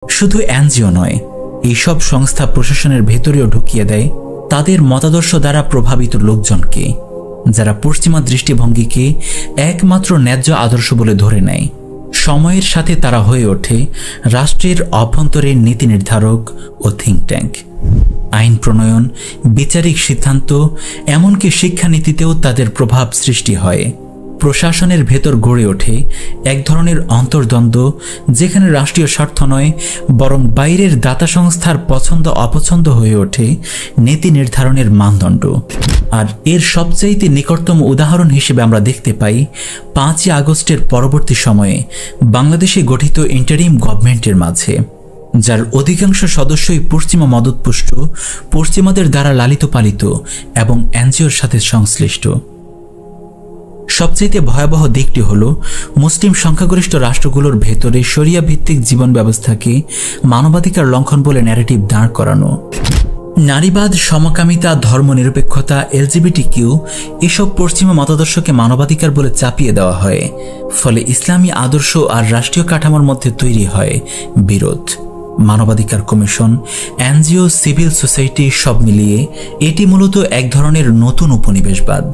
শুধু এনজিও নয়, এইসব সংস্থা প্রশাসনের ভেতরেও ঢুকিয়ে দেয় তাদের মতাদর্শ দ্বারা প্রভাবিত লোকজনকে, যারা পশ্চিমা দৃষ্টিভঙ্গিকে একমাত্র ন্যায্য আদর্শ বলে ধরে নেয়। সময়ের সাথে তারা হয়ে ওঠে রাষ্ট্রের অভ্যন্তরীণ নীতি নির্ধারক ও থিঙ্ক ট্যাঙ্ক। আইন প্রণয়ন, বিচারিক সিদ্ধান্ত, এমনকি শিক্ষানীতিতেও তাদের প্রভাব সৃষ্টি হয়। প্রশাসনের ভেতর গড়ে ওঠে এক ধরনের অন্তর্দ্বন্দ্ব, যেখানে রাষ্ট্রীয় স্বার্থ নয় বরং বাইরের দাতা সংস্থার পছন্দ অপছন্দ হয়ে ওঠে নীতি নির্ধারণের মানদণ্ড। আর এর সবচাইতে নিকটতম উদাহরণ হিসেবে আমরা দেখতে পাই 5ই আগস্টের পরবর্তী সময়ে বাংলাদেশে গঠিত ইন্টারিম গভর্নমেন্টের মাঝে, যার অধিকাংশ সদস্যই পশ্চিমা মদতপুষ্ট, পশ্চিমাদের দ্বারা লালিত পালিত এবং এনজিওর সাথে সংশ্লিষ্ট। সবচেয়ে ভয়াবহ দিকটি হল মুসলিম সংখ্যাগরিষ্ঠ রাষ্ট্রগুলোর ভেতরে শরিয়া ভিত্তিক জীবন ব্যবস্থাকে মানবাধিকার লঙ্ঘন বলে ন্যারেটিভ দাঁড় করানো। নারীবাদ, সমকামিতা, ধর্মনিরপেক্ষতা, এলজিবিটিকিউ এসব পশ্চিমা মতাদর্শকে মানবাধিকার বলে চাপিয়ে দেওয়া হয়। ফলে ইসলামী আদর্শ আর রাষ্ট্রীয় কাঠামোর মধ্যে তৈরি হয় বিরোধ। মানবাধিকার কমিশন, এনজিও, সিভিল সোসাইটি সব মিলিয়ে এটি মূলত এক ধরনের নতুন উপনিবেশবাদ।